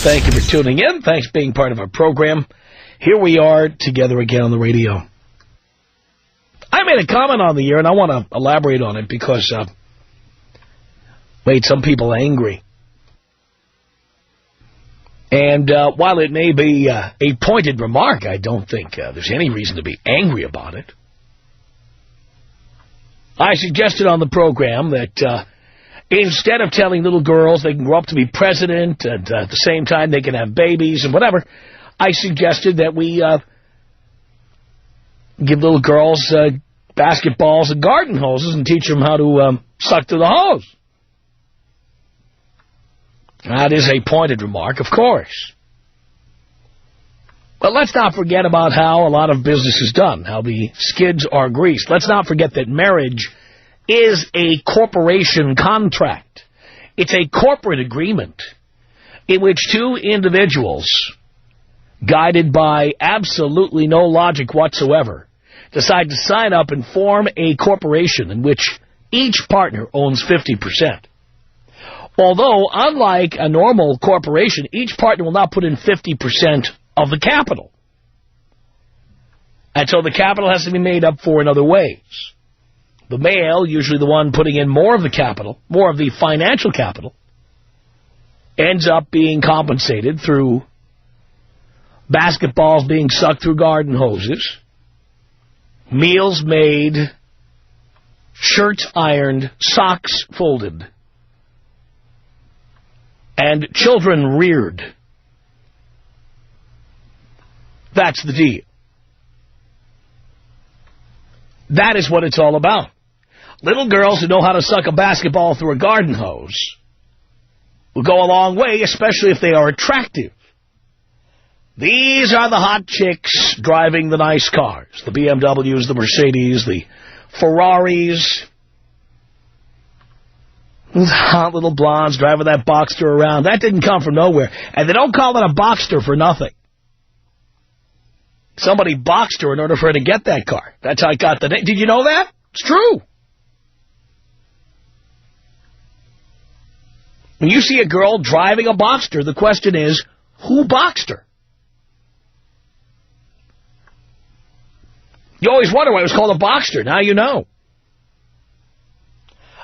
Thank you for tuning in. Thanks for being part of our program. Here we are together again on the radio. I made a comment on the air, and I want to elaborate on it because made some people angry. And while it may be a pointed remark, I don't think there's any reason to be angry about it. I suggested on the program that instead of telling little girls they can grow up to be president and at the same time they can have babies and whatever, I suggested that we give little girls basketballs and garden hoses and teach them how to suck through the hose. That is a pointed remark, of course. But let's not forget about how a lot of business is done, how the skids are greased. Let's not forget that marriage is a corporation contract. It's a corporate agreement in which two individuals, guided by absolutely no logic whatsoever, decide to sign up and form a corporation in which each partner owns 50%. Although, unlike a normal corporation, each partner will not put in 50% of the capital. And so the capital has to be made up for in other ways. The male, usually the one putting in more of the capital, more of the financial capital, ends up being compensated through basketballs being sucked through garden hoses, meals made, shirts ironed, socks folded, and children reared. That's the deal. That is what it's all about. Little girls who know how to suck a basketball through a garden hose will go a long way, especially if they are attractive. These are the hot chicks driving the nice cars, the BMWs, the Mercedes, the Ferraris. Those hot little blondes driving that Boxster around. That didn't come from nowhere. And they don't call it a Boxster for nothing. Somebody boxed her in order for her to get that car. That's how I got the name. Did you know that? It's true. When you see a girl driving a Boxster, the question is, who boxed her? You always wonder why it was called a Boxster. Now you know.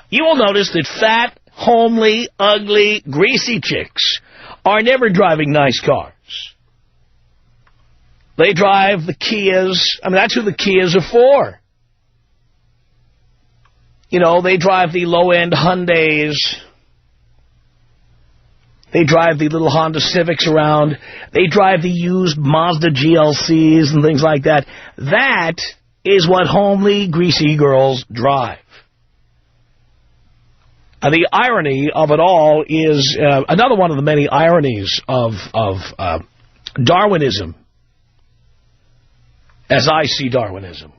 You will notice that fat, homely, ugly, greasy chicks are never driving nice cars. They drive the Kias. I mean, that's who the Kias are for. You know, they drive the low-end Hyundais. They drive the little Honda Civics around. They drive the used Mazda GLCs and things like that. That is what homely, greasy girls drive. The irony of it all is, another one of the many ironies of Darwinism, as I see Darwinism,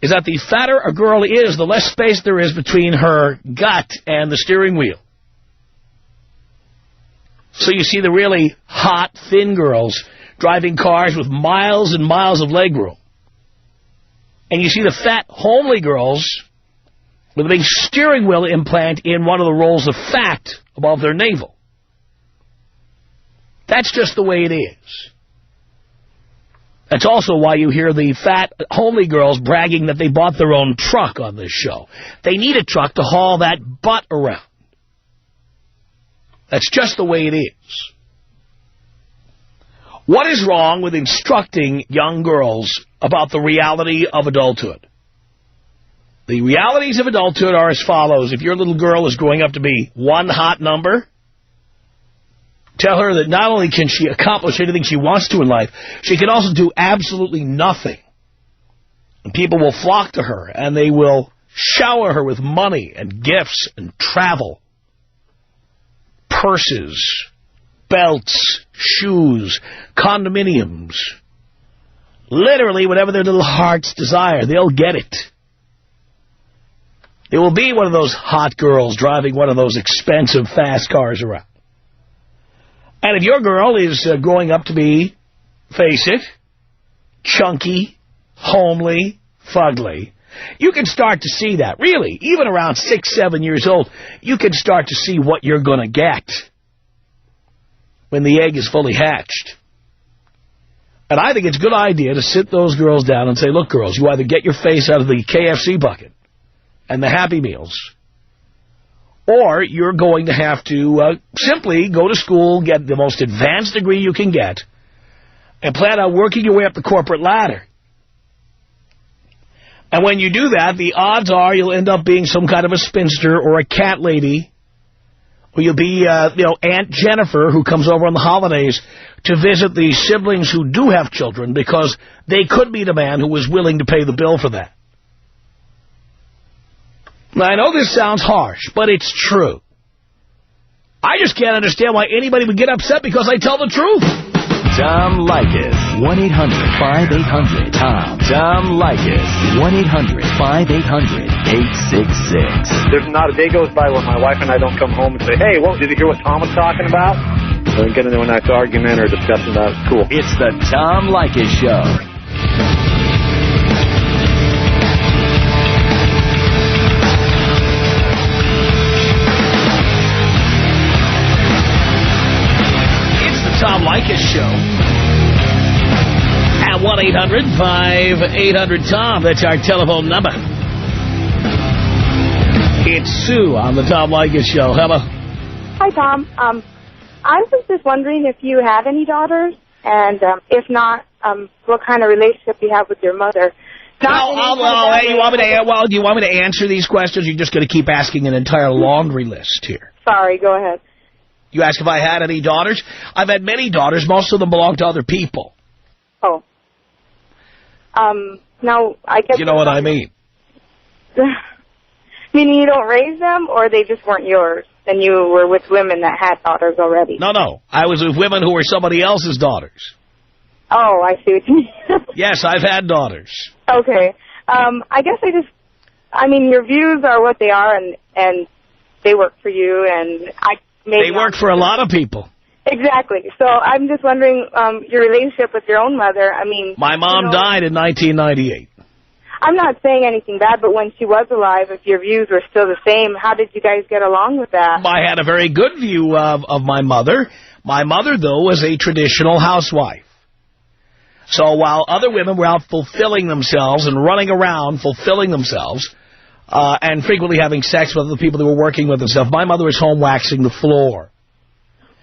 is that the fatter a girl is, the less space there is between her gut and the steering wheel. So you see the really hot, thin girls driving cars with miles and miles of legroom. And you see the fat, homely girls with a big steering wheel implant in one of the rolls of fat above their navel. That's just the way it is. That's also why you hear the fat, homely girls bragging that they bought their own truck on this show. They need a truck to haul that butt around. That's just the way it is. What is wrong with instructing young girls about the reality of adulthood? The realities of adulthood are as follows. If your little girl is growing up to be one hot number, tell her that not only can she accomplish anything she wants to in life, she can also do absolutely nothing. And people will flock to her, and they will shower her with money and gifts and travel, purses, belts, shoes, condominiums. Literally, whatever their little hearts desire, they'll get it. It will be one of those hot girls driving one of those expensive fast cars around. And if your girl is growing up to be, face it, chunky, homely, fugly, you can start to see that. Really, even around 6, 7 years old, you can start to see what you're going to get. when the egg is fully hatched. And I think it's a good idea to sit those girls down and say, look, girls, you either get your face out of the KFC bucket and the Happy Meals, or you're going to have to simply go to school, get the most advanced degree you can get, and plan on working your way up the corporate ladder. And when you do that, the odds are you'll end up being some kind of a spinster or a cat lady, or you'll be, Aunt Jennifer, who comes over on the holidays to visit the siblings who do have children, because they could meet a man who is willing to pay the bill for that. Now, I know this sounds harsh, but it's true. I just can't understand why anybody would get upset because I tell the truth. Tom Leykis. 1-800-5800-TOM. Tom Leykis. 1-800-5800-866. There's not a day goes by where my wife and I don't come home and say, hey, well, did you hear what Tom was talking about? We get into a nice argument or discussion about it. It's cool. It's the Tom Leykis Show. Tom Leykis Show at 1-800-5800-TOM. That's our telephone number. It's Sue on the Tom Leykis Show. Hello. Hi, Tom. I was just wondering if you have any daughters, and if not, what kind of relationship you have with your mother. Do you want me to answer these questions? You're just going to keep asking an entire laundry list here. Sorry, go ahead. You ask if I had any daughters? I've had many daughters. Most of them belong to other people. Oh. Now, I guess... You know what I mean? Meaning you don't raise them, or they just weren't yours, and you were with women that had daughters already? No. I was with women who were somebody else's daughters. Oh, I see what you mean. Yes, I've had daughters. Okay. I guess your views are what they are, and they work for you, and they work for a lot of people. Exactly. So I'm just wondering, your relationship with your own mother, My mom died in 1998. I'm not saying anything bad, but when she was alive, if your views were still the same, how did you guys get along with that? I had a very good view of my mother. My mother, though, was a traditional housewife. So while other women were out fulfilling themselves and running around fulfilling themselves, and frequently having sex with the people they were working with and stuff, my mother was home waxing the floor.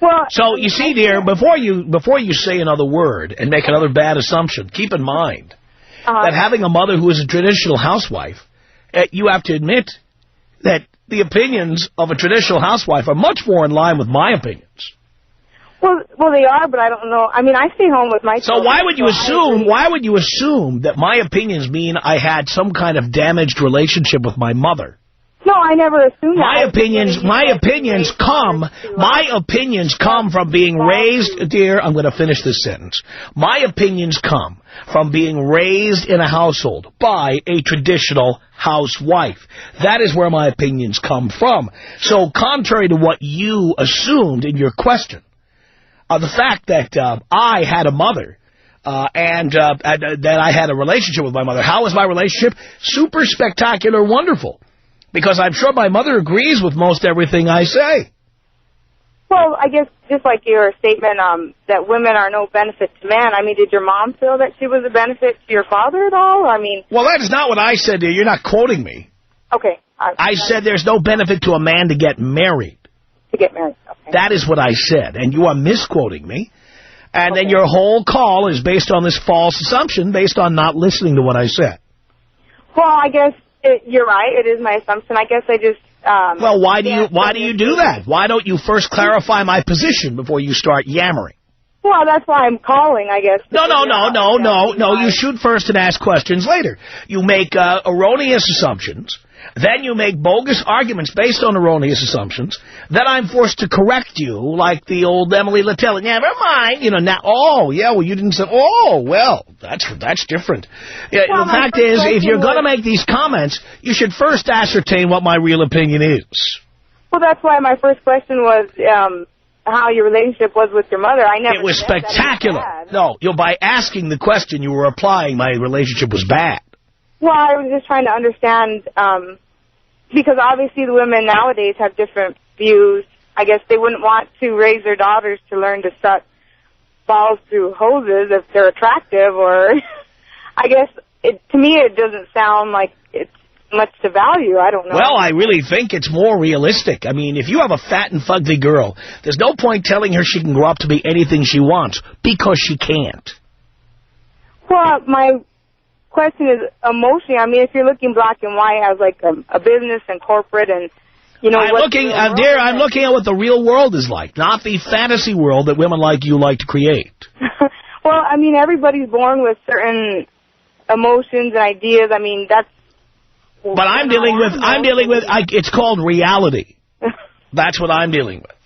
Well, so, you see, dear, before you say another word and make another bad assumption, keep in mind that having a mother who is a traditional housewife, you have to admit that the opinions of a traditional housewife are much more in line with my opinions. Well, they are, but I don't know. I stay home with my children. So why would you assume that my opinions mean I had some kind of damaged relationship with my mother? No, I never assumed that. My opinions come from being raised, dear, I'm going to finish this sentence. My opinions come from being raised in a household by a traditional housewife. That is where my opinions come from. So contrary to what you assumed in your question, the fact that I had a mother and that I had a relationship with my mother. How was my relationship? Super spectacular, wonderful. Because I'm sure my mother agrees with most everything I say. Well, I guess just like your statement that women are no benefit to man, did your mom feel that she was a benefit to your father at all? Well, that is not what I said, dear. You're not quoting me. Okay. I said there's no benefit to a man to get married. To get married, okay. That is what I said, and you are misquoting me. And then your whole call is based on this false assumption, based on not listening to what I said. Well, I guess you're right. It is my assumption. I guess I just... well, why do you do that? Why don't you first clarify my position before you start yammering? Well, that's why I'm calling, I guess. No. You shoot first and ask questions later. You make erroneous assumptions. Then you make bogus arguments based on erroneous assumptions. Then I'm forced to correct you like the old Emily Littell. Never mind. You didn't say, that's different. The fact is, if you're going to make these comments, you should first ascertain what my real opinion is. Well, that's why my first question was how your relationship was with your mother. It was spectacular. By asking the question you were applying, my relationship was bad. Well, I was just trying to understand, because obviously the women nowadays have different views. I guess they wouldn't want to raise their daughters to learn to suck balls through hoses if they're attractive, or I guess to me it doesn't sound like it's much to value. I don't know. Well, I really think it's more realistic. I mean, if you have a fat and fugly girl, there's no point telling her she can grow up to be anything she wants, because she can't. Well, my question is emotionally. I mean, if you're looking black and white as like a business and corporate and, you know... I'm looking at what the real world is like, not the fantasy world that women like you like to create. Well, I mean, everybody's born with certain emotions and ideas. I mean, that's... But I'm dealing with, it's called reality. That's what I'm dealing with.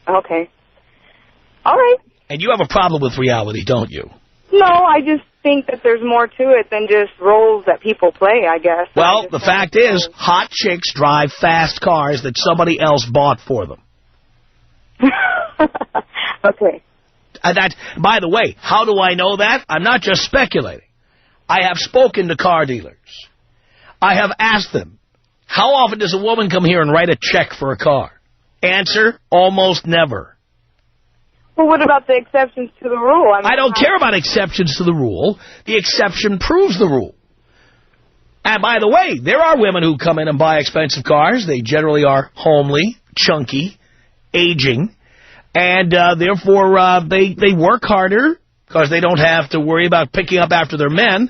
Okay. All right. And you have a problem with reality, don't you? No, I just think that there's more to it than just roles that people play, I guess. Well, the fact is, hot chicks drive fast cars that somebody else bought for them. Okay. By the way, how do I know that? I'm not just speculating. I have spoken to car dealers. I have asked them, how often does a woman come here and write a check for a car? Answer, almost never. Well, what about the exceptions to the rule? I don't care about exceptions to the rule. The exception proves the rule. And by the way, there are women who come in and buy expensive cars. They generally are homely, chunky, aging, and therefore they work harder because they don't have to worry about picking up after their men.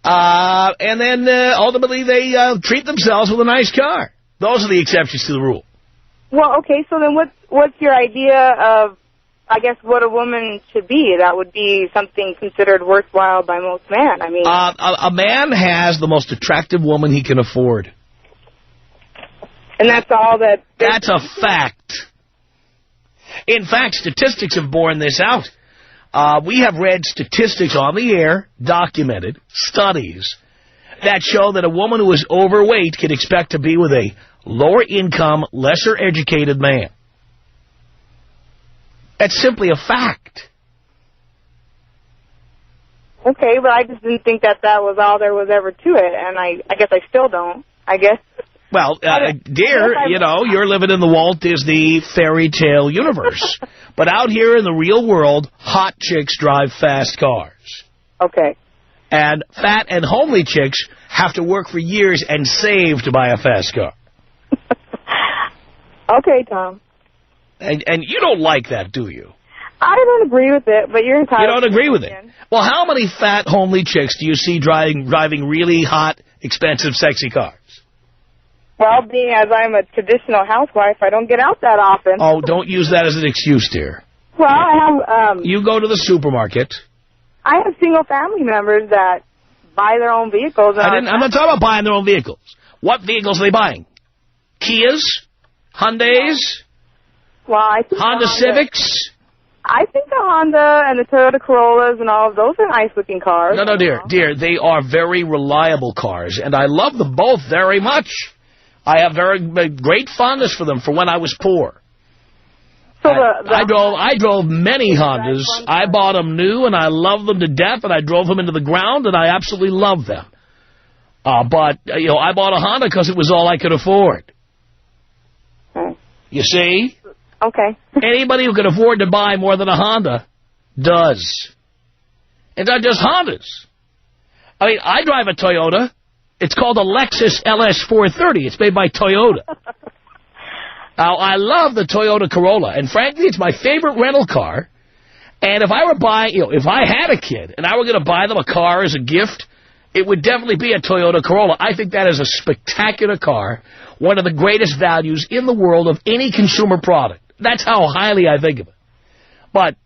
And then ultimately they treat themselves with a nice car. Those are the exceptions to the rule. Well, okay, so then what's your idea of, I guess, what a woman should be? That would be something considered worthwhile by most men. I mean, a man has the most attractive woman he can afford. And that's all that... That's a fact. In fact, statistics have borne this out. We have read statistics on the air, documented, studies, that show that a woman who is overweight can expect to be with a lower-income, lesser-educated man. That's simply a fact. Okay, but I just didn't think that was all there was ever to it, and I guess I still don't, I guess. Well, dear, you know, you're living in the Walt Disney fairy tale universe. But out here in the real world, hot chicks drive fast cars. Okay. And fat and homely chicks have to work for years and save to buy a fast car. Okay, Tom. And you don't like that, do you? I don't agree with it, but you're entitled. You don't agree with it? Well, how many fat, homely chicks do you see driving really hot, expensive, sexy cars? Well, being as I'm a traditional housewife, I don't get out that often. Oh, don't use that as an excuse, dear. Well, I have... you go to the supermarket. I have single family members that buy their own vehicles. I'm not talking about buying their own vehicles. What vehicles are they buying? Kias? Hyundais? Well, I think Honda Civics? I think the Honda and the Toyota Corollas and all of those are nice-looking cars. No, dear, they are very reliable cars, and I love them both very much. I have very great fondness for them for when I was poor. So I drove many Hondas. I bought them new, and I love them to death, and I drove them into the ground, and I absolutely love them. But, you know, I bought a Honda because it was all I could afford. Okay. You see? Okay. Anybody who can afford to buy more than a Honda does. It's not just Hondas. I mean, I drive a Toyota. It's called a Lexus LS430. It's made by Toyota. Now, I love the Toyota Corolla, and frankly, it's my favorite rental car. And if I were buying, you know, if I had a kid and I were going to buy them a car as a gift, it would definitely be a Toyota Corolla. I think that is a spectacular car, one of the greatest values in the world of any consumer product. That's how highly I think of it. But,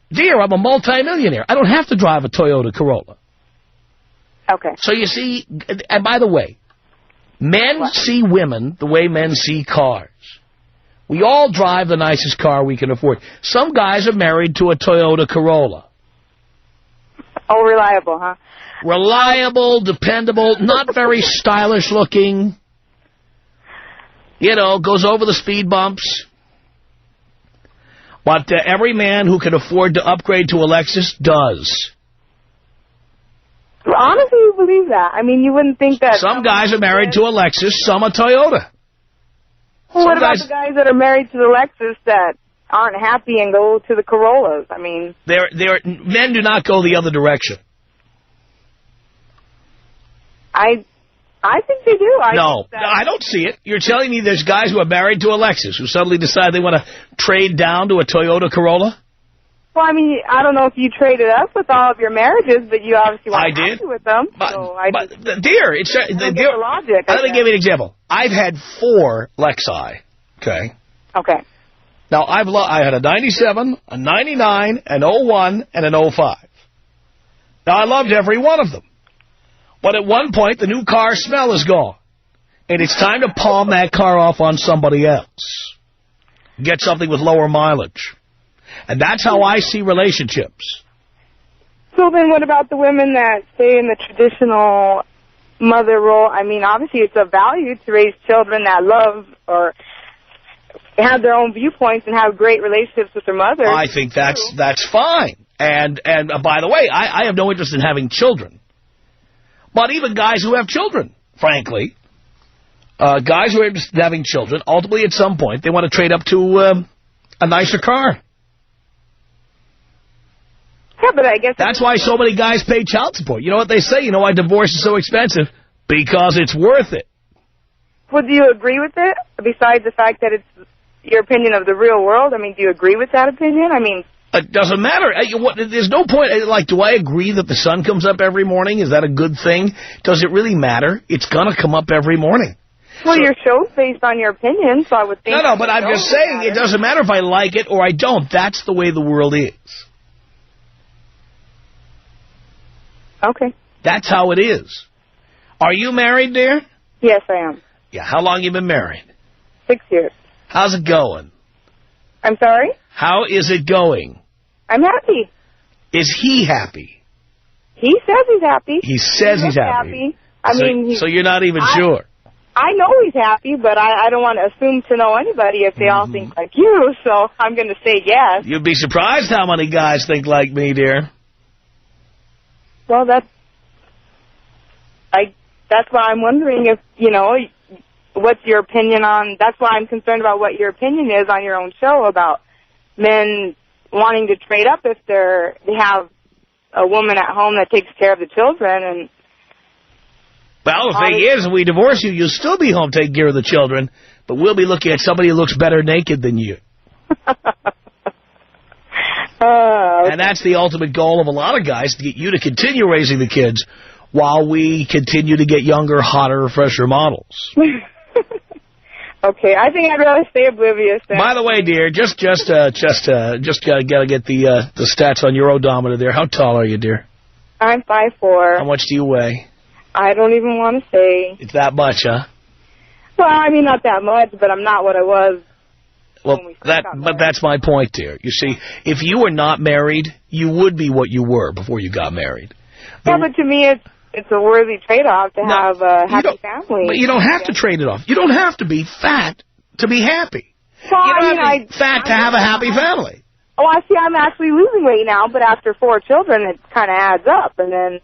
dear, I'm a multimillionaire. I don't have to drive a Toyota Corolla. Okay. So you see, and by the way, men see women the way men see cars. We all drive the nicest car we can afford. Some guys are married to a Toyota Corolla. Oh, reliable, huh? Reliable, dependable, not very stylish looking. You know, goes over the speed bumps. But every man who can afford to upgrade to a Lexus does. Honestly, you believe that? I mean, you wouldn't think that... Some guys are married to a Lexus, some a Toyota. Well, what about the guys that are married to the Lexus that aren't happy and go to the Corollas? I mean... Men do not go the other direction. I think they do. No, I don't see it. You're telling me there's guys who are married to a Lexus who suddenly decide they want to trade down to a Toyota Corolla? Well, I mean, I don't know if you traded up with all of your marriages, but you obviously weren't happy with them. Dear, the logic. Let me give you an example. I've had 4 Lexi, okay? Okay. Now, I had a 97, a 99, an 01, and an 05. Now, I loved every one of them. But at one point, the new car smell is gone. And it's time to palm that car off on somebody else. Get something with lower mileage. And that's how I see relationships. So then what about the women that stay in the traditional mother role? I mean, obviously it's a value to raise children that love or have their own viewpoints and have great relationships with their mother. I think that's fine. And by the way, I have no interest in having children. But even guys who have children, frankly, guys who are interested in having children, ultimately at some point, they want to trade up to a nicer car. Yeah, but I guess... That's why so many guys pay child support. You know what they say? You know why divorce is so expensive? Because it's worth it. Well, do you agree with it? Besides the fact that it's your opinion of the real world, I mean, do you agree with that opinion? I mean... It doesn't matter. There's no point. Like, do I agree that the sun comes up every morning? Is that a good thing? Does it really matter? It's going to come up every morning. Well, your show's based on your opinion, so I would think... No, but I'm just saying it doesn't matter if I like it or I don't. That's the way the world is. Okay. That's how it is. Are you married, dear? Yes, I am. Yeah, how long you been married? 6 years. How's it going? I'm sorry? How is it going? I'm happy. Is he happy? He says he's happy. He says he's happy. So you're not even sure? I know he's happy, but I don't want to assume to know anybody if they all think like you, so I'm going to say yes. You'd be surprised how many guys think like me, dear. Well, that's why I'm wondering if, what's your opinion on, that's why I'm concerned about what your opinion is on your own show about men wanting to trade up if they have a woman at home that takes care of the children. And well, the thing is, if we divorce you, you'll still be home taking care of the children, but we'll be looking at somebody who looks better naked than you. Okay. And that's the ultimate goal of a lot of guys, to get you to continue raising the kids while we continue to get younger, hotter, fresher models. Okay, I think I'd rather stay oblivious then. By the way, dear, just gotta get the stats on your odometer there. How tall are you, dear? I'm 5'4". How much do you weigh? I don't even want to say. It's that much, huh? Well, I mean, not that much, but I'm not what I was. Well, that's my point, dear. You see, if you were not married, you would be what you were before you got married. Yeah, but to me, it's a worthy trade-off to have a happy family. But you don't have to trade it off. You don't have to be fat to be happy. Well, you don't have to be fat to have a happy family. Oh, I see. I'm actually losing weight now, but after 4 children, it kind of adds up. And then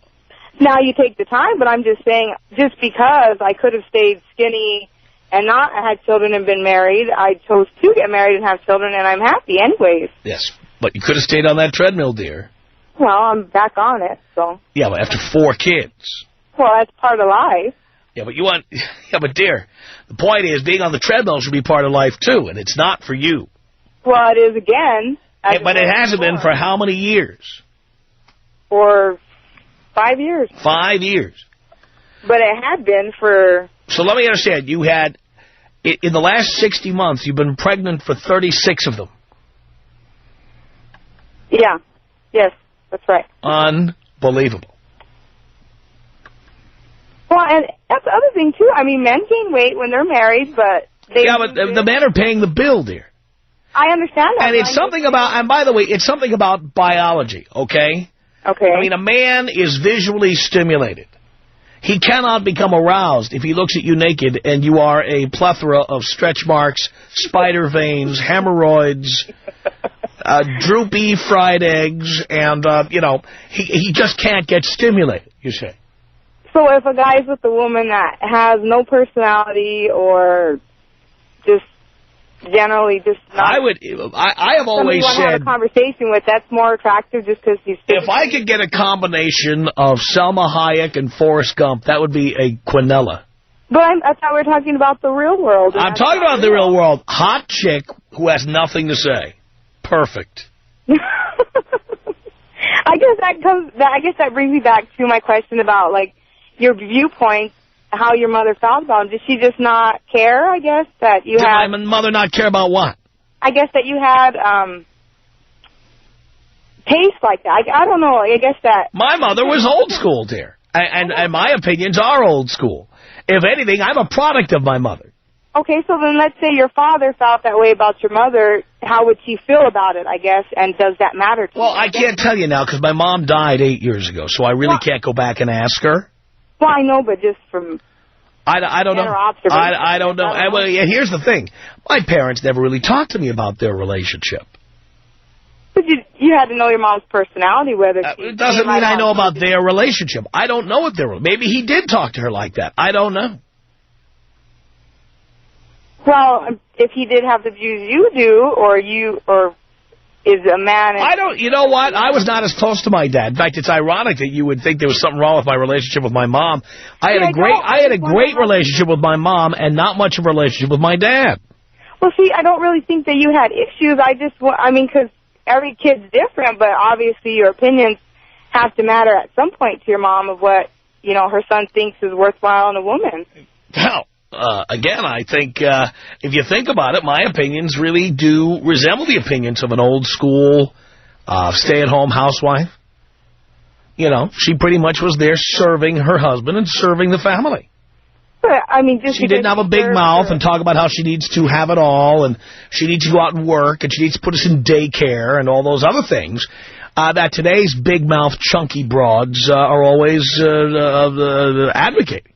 now you take the time, but I'm just saying, just because I could have stayed skinny and not had children and been married, I chose to get married and have children, and I'm happy anyways. Yes, but you could have stayed on that treadmill, dear. Well, I'm back on it, so. Yeah, but after 4 kids. Well, that's part of life. Yeah, but dear, the point is being on the treadmill should be part of life, too, and it's not for you. Well, it is again. But it hasn't been for how many years? For 5 years. 5 years. But it had been for... So let me understand, you had, in the last 60 months, you've been pregnant for 36 of them. Yeah. Yes, that's right. Unbelievable. Well, and that's the other thing, too. I mean, men gain weight when they're married, but they... Yeah, but the men are paying the bill, dear. I understand that. And it's something about, and by the way, it's something about biology, okay? Okay. I mean, a man is visually stimulated. He cannot become aroused if he looks at you naked and you are a plethora of stretch marks, spider veins, hemorrhoids, droopy fried eggs, and, he just can't get stimulated, you say. So if a guy's with a woman that has no personality or just generally just not... I have always said... have a conversation with, that's more attractive just because he's... If I could get a combination of Selma Hayek and Forrest Gump, that would be a quinella. But I thought we were talking about the real world. I'm talking about the real world. Hot chick who has nothing to say. Perfect. I guess that brings me back to my question about, like, your viewpoints, how your mother felt about him. Did she just not care, I guess, that you had... Did my mother not care about what? I guess that you had taste like that. I don't know. I guess that... My mother was old school, dear. And my opinions are old school. If anything, I'm a product of my mother. Okay, so then let's say your father felt that way about your mother. How would she feel about it, I guess, and does that matter to you? Well, I can't tell you now because my mom died 8 years ago, so I really can't go back and ask her. Well, I know, but just from... I don't know. I don't know. Well, yeah, here's the thing. My parents never really talked to me about their relationship. But you had to know your mom's personality, whether it doesn't mean I know about their relationship. I don't know what their... Maybe he did talk to her like that. I don't know. Well, if he did have the views you do, or is a man... You know what? I was not as close to my dad. In fact, it's ironic that you would think there was something wrong with my relationship with my mom. I had a great relationship with my mom and not much of a relationship with my dad. Well, see, I don't really think that you had issues. Because every kid's different, but obviously your opinions have to matter at some point to your mom of what, her son thinks is worthwhile in a woman. Well, again, I think if you think about it, my opinions really do resemble the opinions of an old school stay-at-home housewife. She pretty much was there serving her husband and serving the family. But, she didn't have a big mouth and talk about how she needs to have it all, and she needs to go out and work, and she needs to put us in daycare and all those other things that today's big-mouth, chunky broads are always advocating.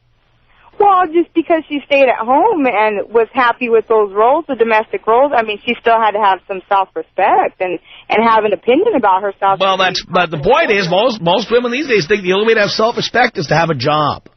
Well, just because she stayed at home and was happy with those roles, the domestic roles, she still had to have some self-respect and have an opinion about herself. Well, but the point is, most women these days think the only way to have self-respect is to have a job.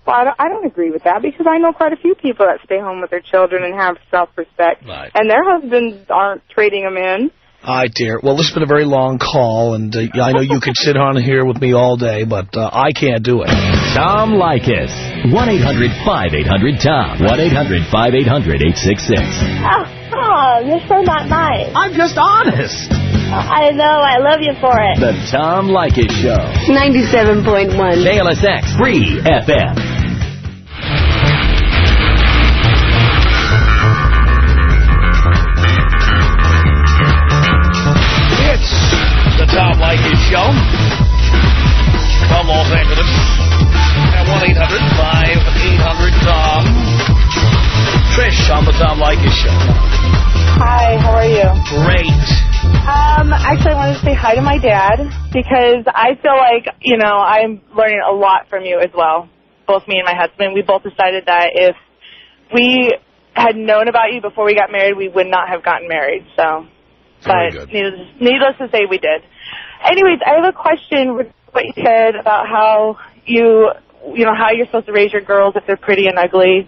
Well, I don't agree with that because I know quite a few people that stay home with their children and have self-respect. Right. And their husbands aren't trading them in. All right, dear. Well, this has been a very long call, and I know you could sit on here with me all day, but I can't do it. Tom Leykis. 1-800-5800-TOM. 1-800-5800-866. Oh, you're so not nice. I'm just honest. I know. I love you for it. The Tom Leykis Show. 97.1. KLSX. Free FM. The Tom Leykis Show from Los Angeles at 1-800-5800-TOM. Trish on the Tom Leykis Show. Hi, how are you? Great. Actually, I wanted to say hi to my dad because I feel like, I'm learning a lot from you as well. Both me and my husband, we both decided that if we had known about you before we got married, we would not have gotten married, so... But needless to say, we did. Anyways, I have a question with what you said about how how you're supposed to raise your girls if they're pretty and ugly.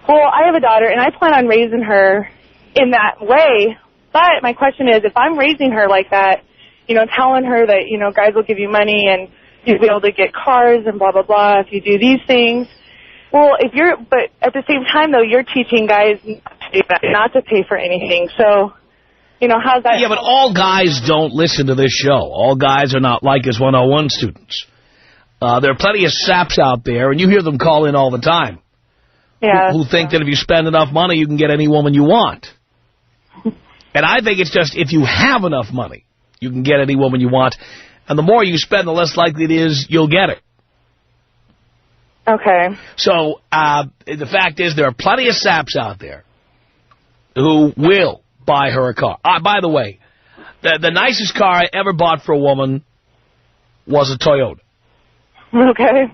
Well, I have a daughter, and I plan on raising her in that way. But my question is, if I'm raising her like that, telling her that, guys will give you money and you'll be able to get cars and blah, blah, blah if you do these things. Well, but at the same time, though, you're teaching guys not to pay for anything. So... how's that? Yeah, but all guys don't listen to this show. All guys are not Leykis 101 students. There are plenty of saps out there, and you hear them call in all the time. Yeah. Who think that if you spend enough money, you can get any woman you want. And I think it's just if you have enough money, you can get any woman you want. And the more you spend, the less likely it is you'll get it. Okay. So the fact is there are plenty of saps out there who will buy her a car. By the way, the nicest car I ever bought for a woman was a Toyota. Okay.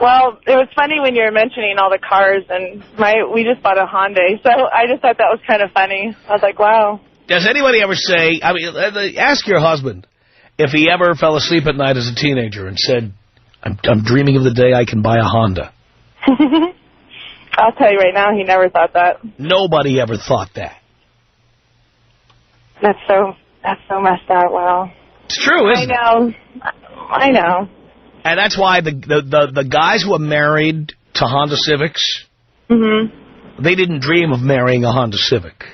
Well, it was funny when you were mentioning all the cars, and we just bought a Hyundai, so I just thought that was kind of funny. I was like, wow. Does anybody ever say, ask your husband if he ever fell asleep at night as a teenager and said, I'm dreaming of the day I can buy a Honda. I'll tell you right now, he never thought that. Nobody ever thought that. That's so messed up. Wow. It's true, isn't it? I know. And that's why the guys who are married to Honda Civics, they didn't dream of marrying a Honda Civic.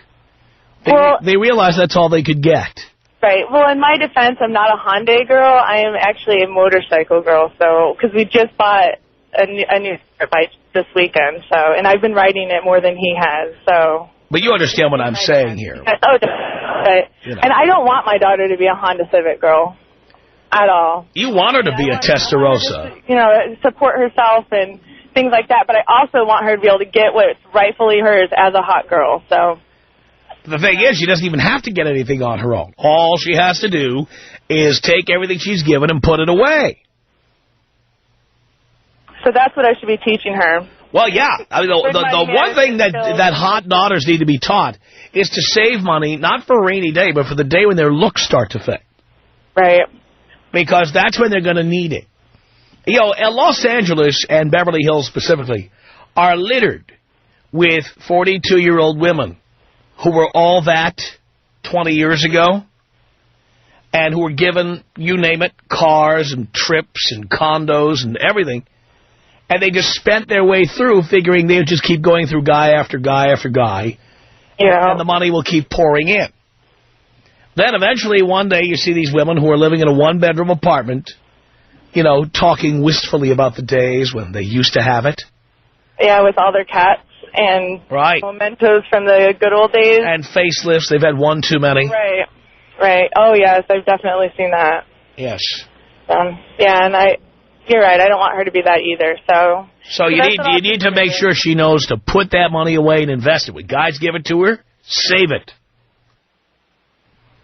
They realized that's all they could get. Right. Well, in my defense, I'm not a Hyundai girl. I am actually a motorcycle girl. So, because we just bought a new bike this weekend. So, and I've been riding it more than he has. So. But you understand what I'm saying here. Oh, but, and I don't want my daughter to be a Honda Civic girl at all. You want her to be a Testarossa. You know, support herself and things like that. But I also want her to be able to get what's rightfully hers as a hot girl. So. The thing is, she doesn't even have to get anything on her own. All she has to do is take everything she's given and put it away. So that's what I should be teaching her. Well, yeah. I mean, the one thing that hot daughters need to be taught is to save money, not for a rainy day, but for the day when their looks start to fade. Right. Because that's when they're going to need it. You know, Los Angeles and Beverly Hills specifically are littered with 42-year-old women who were all that 20 years ago, and who were given, you name it, cars and trips and condos and everything, and they just spent their way through figuring they would just keep going through guy after guy after guy, and the money will keep pouring in. Then eventually one day you see these women who are living in a one-bedroom apartment, you know, talking wistfully about the days when they used to have it. Yeah, with all their cats. And mementos from the good old days. And facelifts. They've had one too many. Right. Right. Oh, yes. I've definitely seen that. Yes. Yeah, and you're right. I don't want her to be that either. So you need to make sure she knows to put that money away and invest it. When guys give it to her, save it.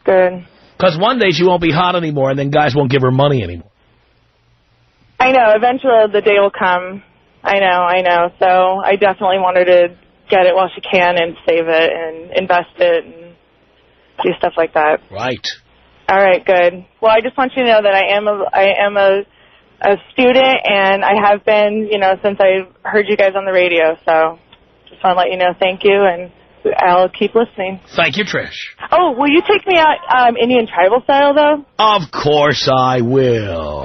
Good. Because one day she won't be hot anymore, and then guys won't give her money anymore. I know. Eventually the day will come. I know. So I definitely want her to get it while she can and save it and invest it and do stuff like that. Right. All right, good. Well, I just want you to know that I am a student, and I have been, you know, since I heard you guys on the radio. So just want to let you know thank you, and I'll keep listening. Thank you, Trish. Oh, will you take me out Indian tribal style, though? Of course I will.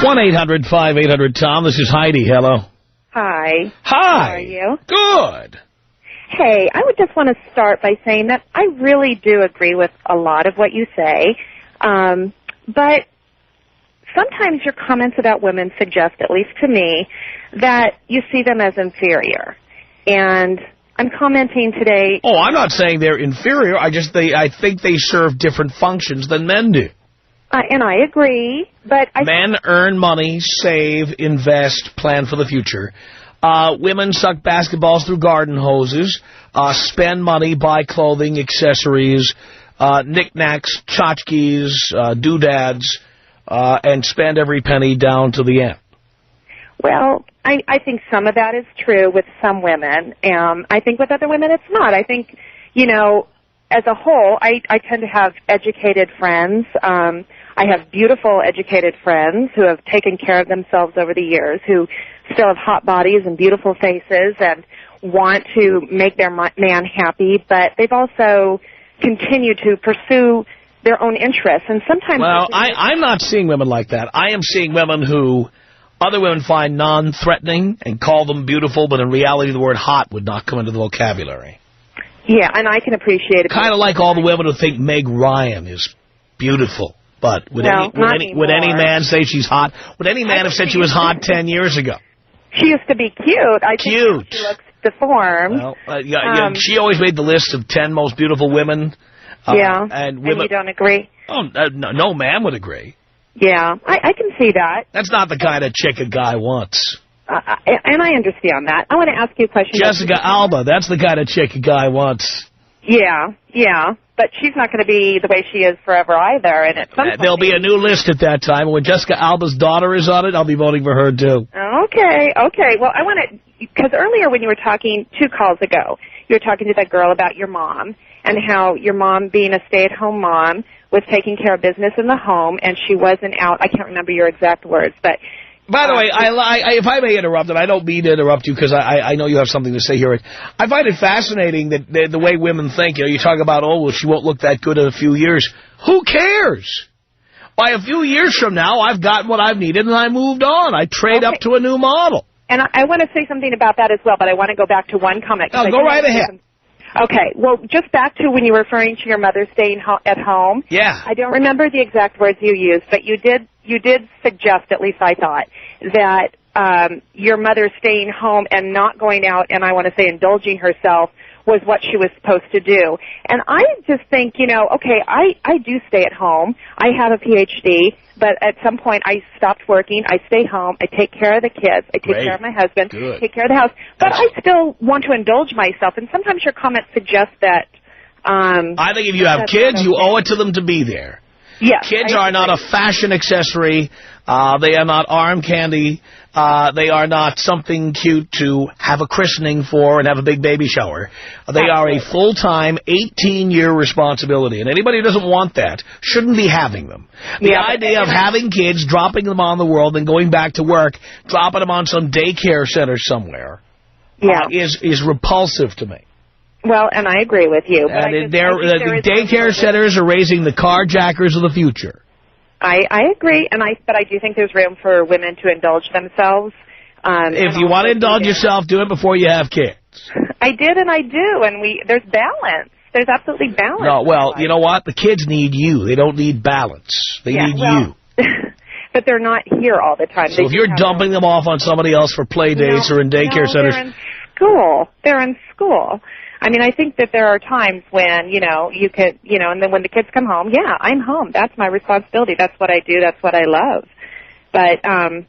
One 1-800-5800-TOM. This is Heidi. Hello. Hi. Hi. How are you? Good. Hey, I would just want to start by saying that I really do agree with a lot of what you say, but sometimes your comments about women suggest, at least to me, that you see them as inferior. And I'm commenting today... Oh, I'm not saying they're inferior. I think they serve different functions than men do. And I agree, but... Men earn money, save, invest, plan for the future. Women suck basketballs through garden hoses, spend money, buy clothing, accessories, knickknacks, tchotchkes, doodads, and spend every penny down to the end. Well, I think some of that is true with some women. I think with other women it's not. I think, you know, as a whole, I tend to have educated friends. I have beautiful educated friends who have taken care of themselves over the years, who still have hot bodies and beautiful faces and want to make their man happy, but they've also continued to pursue their own interests. And sometimes... Well, I'm not seeing women like that. I am seeing women who other women find non-threatening and call them beautiful, but in reality the word hot would not come into the vocabulary. Yeah, and I can appreciate it. Kind of like all the women who think Meg Ryan is beautiful. But would any man say she's hot? Would any man have said she was hot 10 years ago? She used to be cute. I think she looks deformed. Well, she always made the list of 10 most beautiful women. And women, you don't agree? Oh, no man would agree. Yeah, I can see that. That's not the kind of chick a guy wants. And I understand that. I want to ask you a question. Jessica Alba, that's the kind of chick a guy wants. Yeah. But she's not going to be the way she is forever either. And at some point, there'll be a new list at that time. When Jessica Alba's daughter is on it, I'll be voting for her, too. Okay. Well, I want to because earlier when you were talking 2 calls ago, you were talking to that girl about your mom and how your mom, being a stay-at-home mom, was taking care of business in the home, and she wasn't out. I can't remember your exact words, but... By the way, if I may interrupt, and I don't mean to interrupt you because I know you have something to say here. I find it fascinating that the way women think. You talk about, oh, well, she won't look that good in a few years. Who cares? By a few years from now, I've got what I've needed, and I moved on. I trade up to a new model. And I want to say something about that as well, but I want to go back to one comment. No, go right ahead. Okay, well, just back to when you were referring to your mother staying at home. Yeah. I don't remember the exact words you used, but you did suggest, at least I thought, that your mother staying home and not going out and, I want to say, indulging herself was what she was supposed to do. And I just think, okay, I do stay at home. I have a PhD, but at some point I stopped working. I stay home. I take care of the kids. I take care of my husband. Take care of the house. But I still want to indulge myself. And sometimes your comments suggest that... I think if you have kids, you owe it to them to be there. Yes, kids are not a fashion accessory. They are not arm candy. They are not something cute to have a christening for and have a big baby shower. They are a full-time, 18-year responsibility. And anybody who doesn't want that shouldn't be having them. The idea of having kids, dropping them on the world, and going back to work, dropping them on some daycare center somewhere is repulsive to me. Well, and I agree with you. But the daycare centers are raising the carjackers of the future. I agree, but I do think there's room for women to indulge themselves. If you want to indulge yourself, do it before you have kids. I did and I do, and there's balance. There's absolutely balance. No, well, you know what? The kids need you. They don't need balance. They need you. But they're not here all the time. So if you're dumping them off on somebody else for play dates or in daycare centers... they're in school. They're in school. I mean, I think that there are times when, you could, and then when the kids come home, I'm home. That's my responsibility. That's what I do. That's what I love. But, I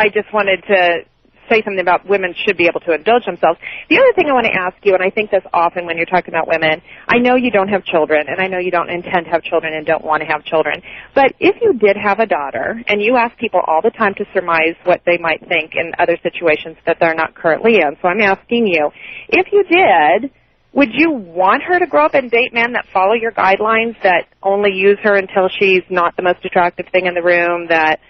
just wanted to say something about women should be able to indulge themselves. The other thing I want to ask you, and I think this often when you're talking about women, I know you don't have children, and I know you don't intend to have children and don't want to have children, but if you did have a daughter, and you ask people all the time to surmise what they might think in other situations that they're not currently in, so I'm asking you, if you did, would you want her to grow up and date men that follow your guidelines, that only use her until she's not the most attractive thing in the room, that...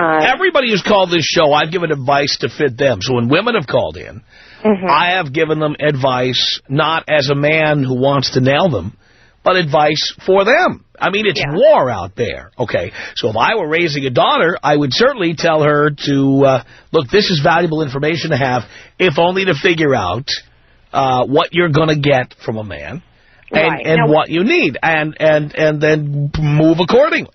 Everybody who's called this show, I've given advice to fit them. So when women have called in, I have given them advice not as a man who wants to nail them, but advice for them. I mean, it's war out there. Okay, so if I were raising a daughter, I would certainly tell her to, look, this is valuable information to have, if only to figure out what you're going to get from a man and what you need, and then move accordingly.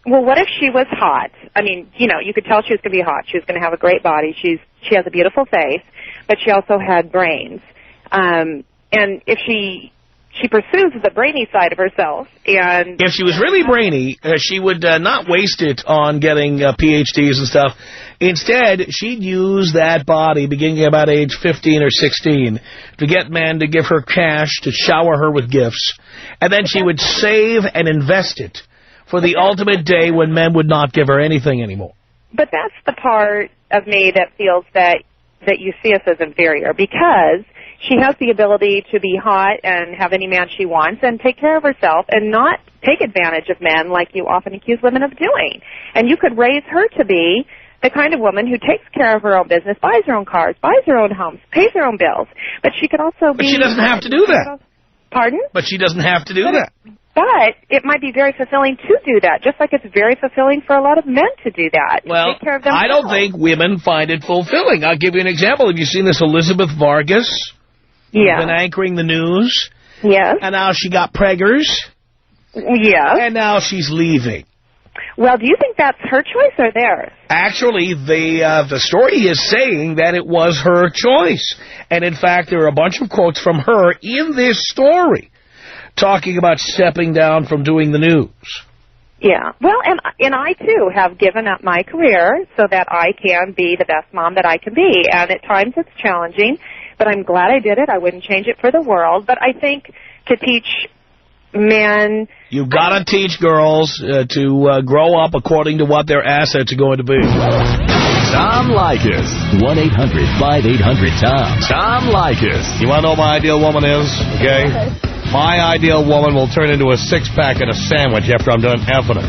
Well, what if she was hot? I mean, you could tell she was going to be hot. She was going to have a great body. She has a beautiful face, but she also had brains. And if she pursues the brainy side of herself, and if she was really brainy, she would not waste it on getting PhDs and stuff. Instead, she'd use that body beginning about age 15 or 16 to get men to give her cash, to shower her with gifts, and then she would save and invest it for the ultimate day when men would not give her anything anymore. But that's the part of me that feels that you see us as inferior, because she has the ability to be hot and have any man she wants and take care of herself and not take advantage of men like you often accuse women of doing. And you could raise her to be the kind of woman who takes care of her own business, buys her own cars, buys her own homes, pays her own bills. But she could also be... But she doesn't have to do that. Pardon? But she doesn't have to do that. But it might be very fulfilling to do that, just like it's very fulfilling for a lot of men to do that. Well, take care of themselves. I don't think women find it fulfilling. I'll give you an example. Have you seen this Elizabeth Vargas? Yeah. Been anchoring the news. Yes. And now she got preggers. Yes. And now she's leaving. Well, do you think that's her choice or theirs? Actually, the story is saying that it was her choice. And, in fact, there are a bunch of quotes from her in this story talking about stepping down from doing the news. Yeah. Well, and I, too, have given up my career so that I can be the best mom that I can be. And at times it's challenging, but I'm glad I did it. I wouldn't change it for the world. But I think to teach men... You've got to teach girls to grow up according to what their assets are going to be. Tom Leykis. 1-800-5800-TOM. Tom Leykis. You want to know what my ideal woman is? Okay? My ideal woman will turn into a six-pack and a sandwich after I'm done effing her.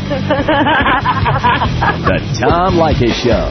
The Tom Leykis Show.